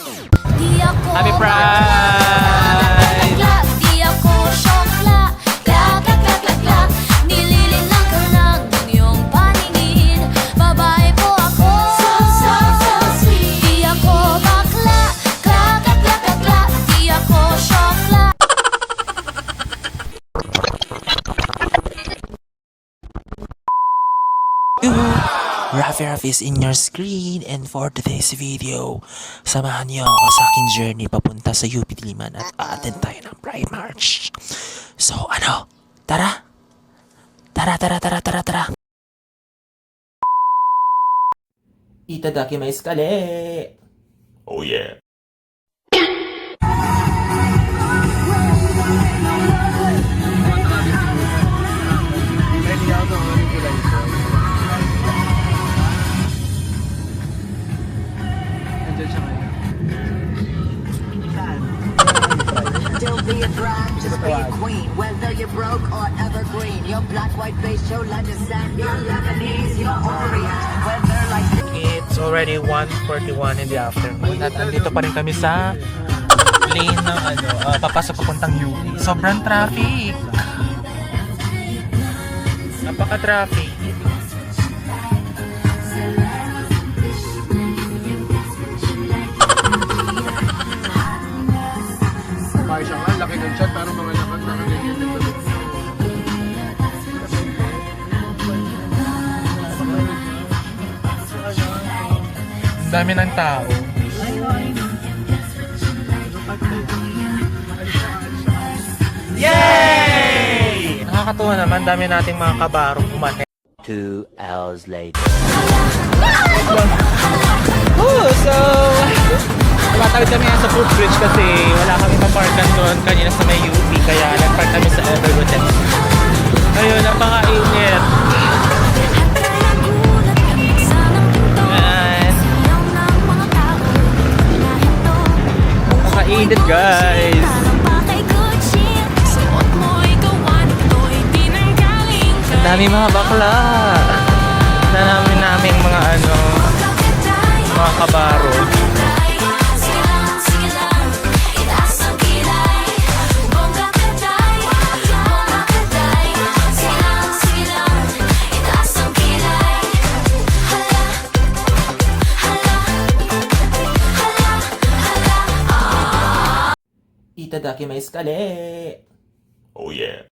Happy Pride! Di ako syokla, klak, nililinlang ka lang ng iyong paningin. Babae po ako, so sweet. Di ako bakla, klak, di ako syokla. Raffy is in your screen, and for today's video, samahan niyo ako sa aking journey papunta sa UP Diliman at aattend tayo ng Pride March. So ano, tara! Tara! Itadaki may skale! Oh yeah! Don't be a bride, just be a queen. Whether you're broke or evergreen, your black, white, beige, your Lebanese, your Lebanese, your Orient. Whether like It's already 1:41 in the afternoon at andito pa rin kami sa lane ng papasok papuntang UP. Sobrang traffic! Napaka-traffic. Bakit siya nga, laki ng chat, pero mga laman nakaganyan na ito. Ang dami ng tao. Yay! Nakakatuwa naman, dami nating mga kabarong umate. 2 hours later. So, tumatawid kami sa footbridge kasi wala kami paparkan doon kanina sa may UP, kaya nagpark kami sa Everwood. Ayun, napaka-init. Napaka-init, guys. Ang dami mga bakla. Ang namin mga mga kabaro. Itadaki may skale. Oh yeah.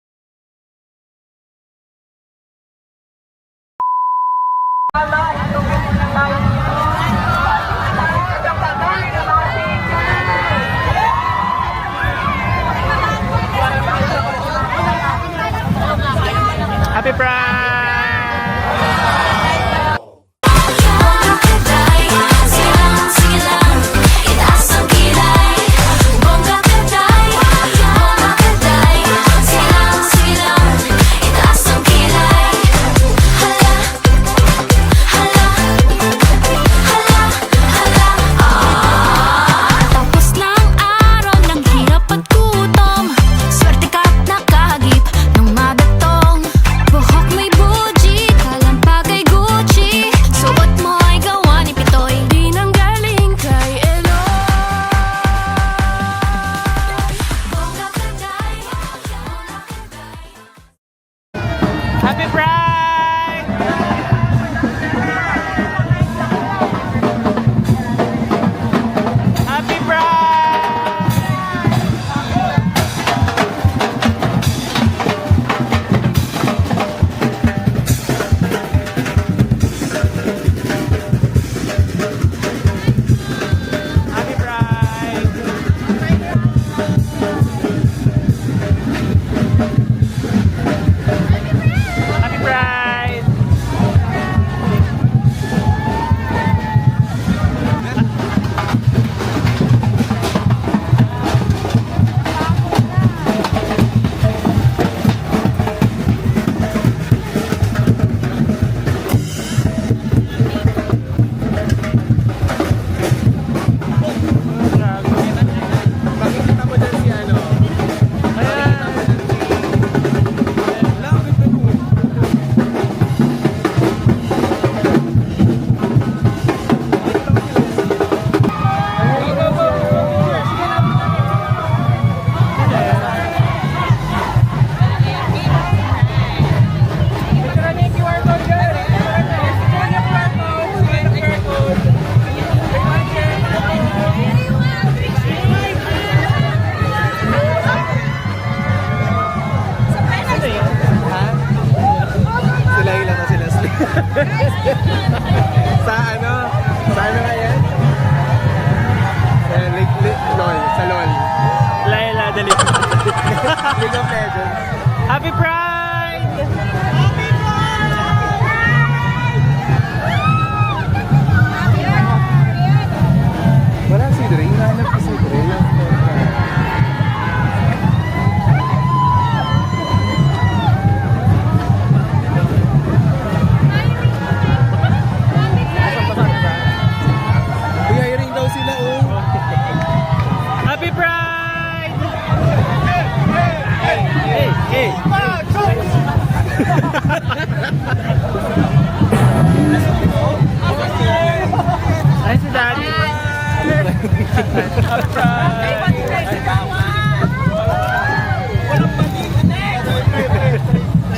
Happy Pride! Ay, si Daddy.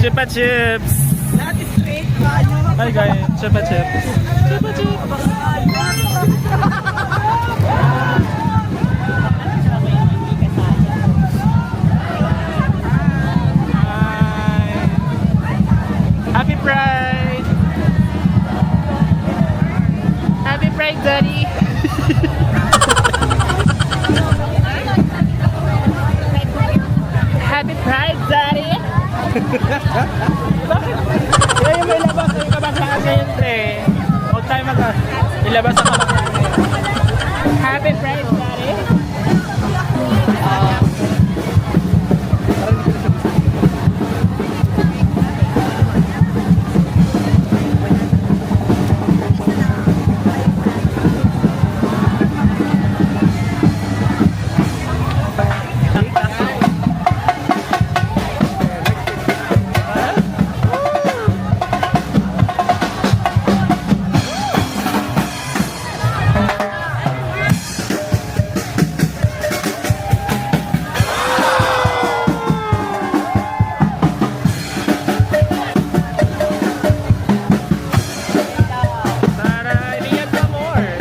Chupa Chips. Hi guys, Chupa Chips. Chupa Chips. Hi. Happy Pride. Happy Pride, Daddy. Happy Pride, Daddy. Bakit? Kaya may labas yung kabangkaan siyempre. Huwag tayo ilabas ang kabangkaan. Happy Pride, Daddy. Tara, iliyan ka more.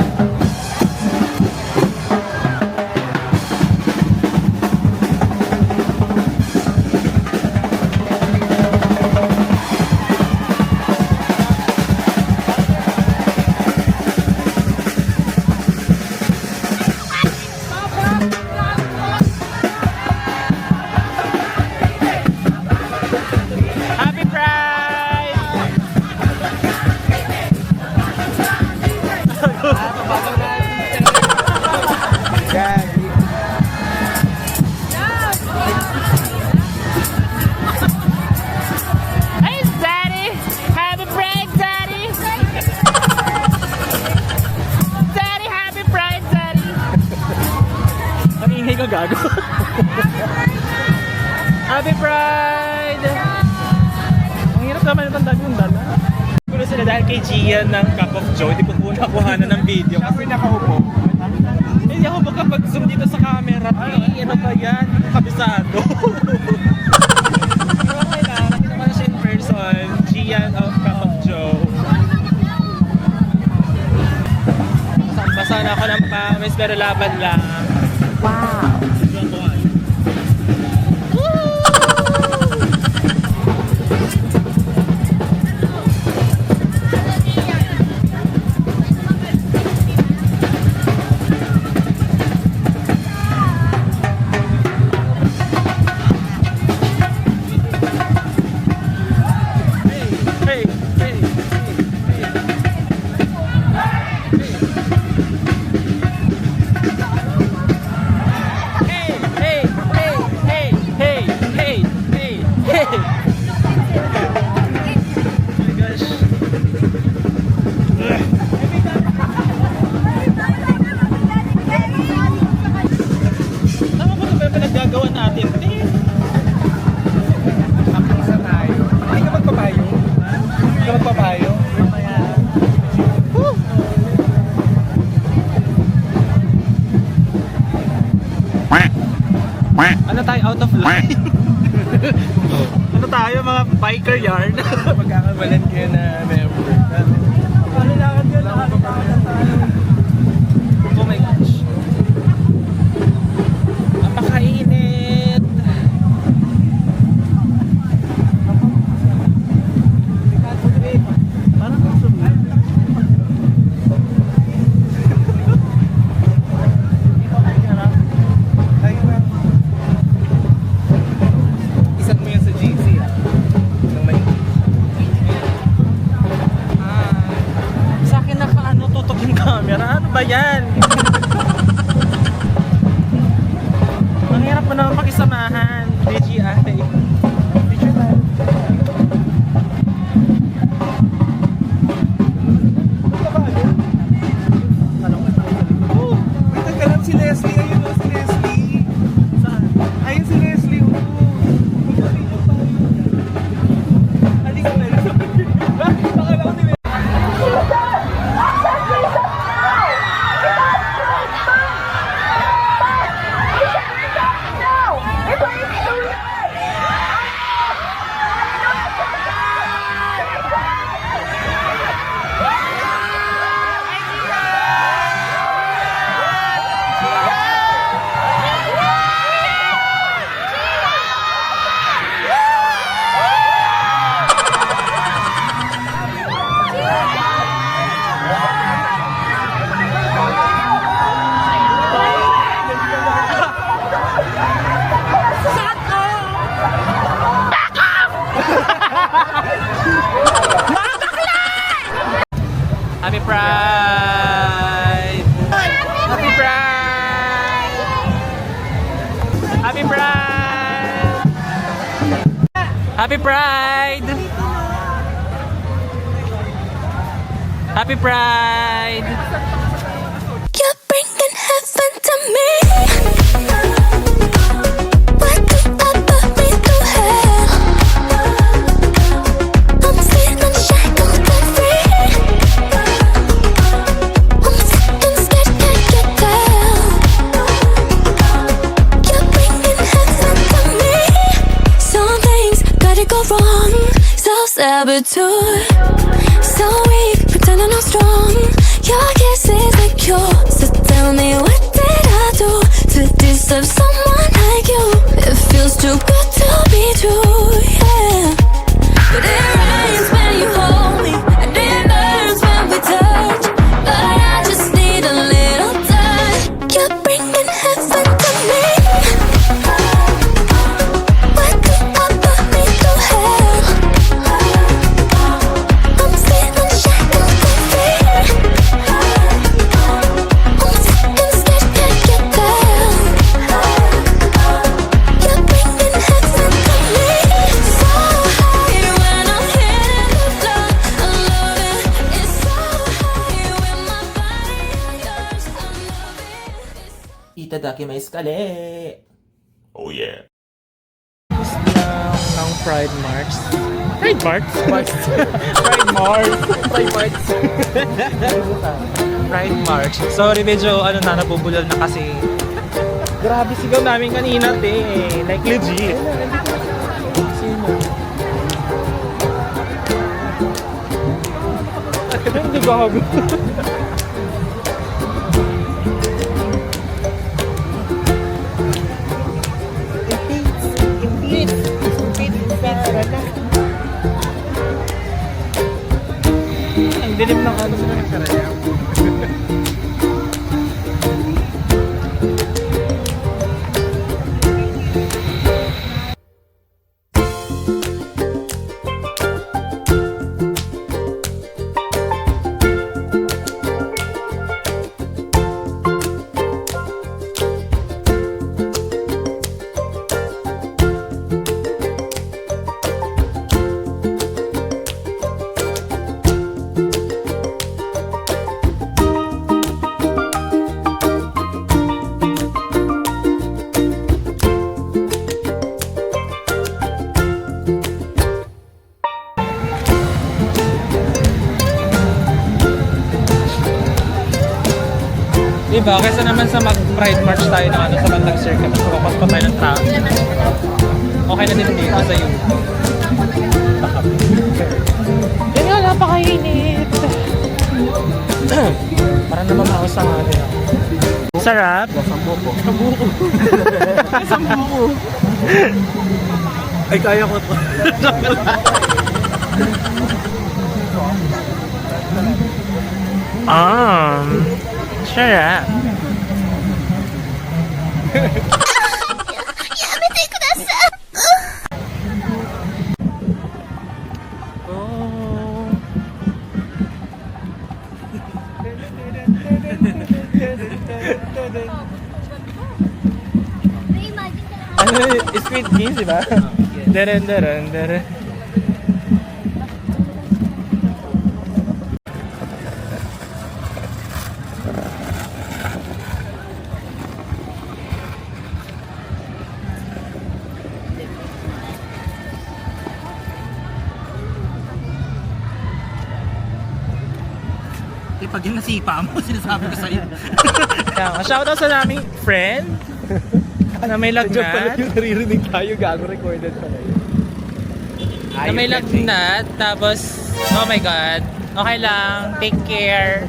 Happy Pride! Hey, Daddy! Happy Pride, Daddy! Daddy, Happy Pride, Daddy! Ang ingay ko, gago. Happy Pride! Ang hirap naman itong dagong dala. Pero sila dahil kay Gian ng Cup of Joe, hindi ko po nakuha na ng video kasi nakaupo. Hindi ako makapag-zoom dito sa camera. Ay, ano ba yan? Kabisado. Pero okay lang, nakita ko na siya in person. Gian of Cup of Joe. Basa na ako ng pamis pero laban lang. Wow! Hey, hey, tama ba ito ba yung pinaggagawa natin? Hindi ka magpapayo? Hindi ka magpapayo? Ano tayo, out of line? Ano tayo, mga biker yarn? Magkakawalan kayo na member. Ano lakad yun? Oh my gosh. Napakainit. Parang kusog. Isan mo yan sa GC ah. Nang may... Sa akin naka tutok yung camera. Ano ba yan? Ang hirap mo naman pakisamahan. DJI. Wait, nagkalam si Leslie. Ayun o, si Leslie. Saan? Ayun si Leslie. Oh. Magpapilyo tayo. Happy Pride! Happy Pride! You're bringing heaven to me. Why do I put me through hell? I'm feeling shackled and free. I'm sick and scared, can't get down. You're bringing heaven to me. Some things gotta go wrong. Self-saboteur. So weak, pretending I'm strong. Your kiss is a cure. So tell me, what did I do to deserve someone like you? It feels too good to be true, yeah. But it rains when you hold me, and it burns when we touch. But I just need a little touch. You're bringing heaven to me. Why do I put me through hell? I'm feeling shackled and free. I'm sick and scared, can't get down. You're bringing heaven to me. So high when I'm hitting the floor. I love it. It's so high when my body is yours. I love it. Itadaki mais kale! Oh yeah! Ng Pride March. Pride March? Pride March. Pride March. Pride March. Sorry, medyo nabubulol na kasi. Grabe sigaw namin kanina, te. Like legit. Sino? Hindi bago. Ang dilim ng ano sila nagkaraya. Diba? Kaysa naman sa mag-Pride March tayo ng sa bandang circle, mas makapas pa tayo ng traffic. Okay na din dito sa iyo. Yan nga, napakainit. Parang naman mausa nga din ako. Sarap. Sambuko. Sambuko. Ay, kaya ko to. Sarap. Squid Games, di ba? Deren, deren, deren. Pag yung nasipa mo, sinasabi ko sa'yo. Shoutout sa naming friend na may lagnat. Yung naririnig tayo, gago recorded pala yun. Na may lagnat, tapos, oh my God, okay lang, take care.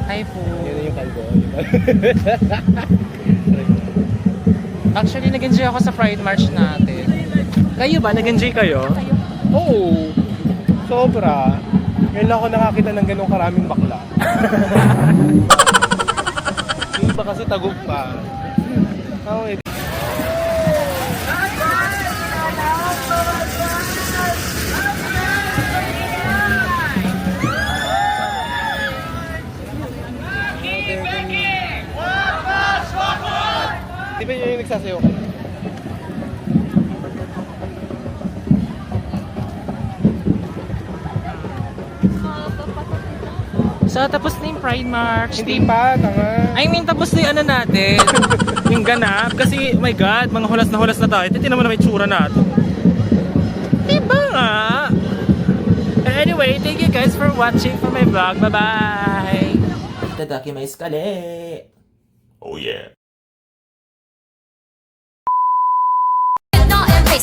Hi po. Yan yung kalbo. Actually, nag-enjoy ako sa Pride March natin. Kayo ba? Nag-enjoy kayo? Oo. Sobra. Ngayon lang ako nakakita ng ganong karaming bakla. Yung iba kasi tagog pa. Oh, di ba yun yung nagsasayaw ka? So, tapos na yung Pride March. Hindi pa, tanga. I mean, tapos na yung ano natin. Yung ganap. Kasi, oh my God, mga hulas na tayo. Titignan mo na may tsura natin. Diba nga? And anyway, thank you guys for watching for my vlog. Bye-bye! Tadaki may skali! No, and face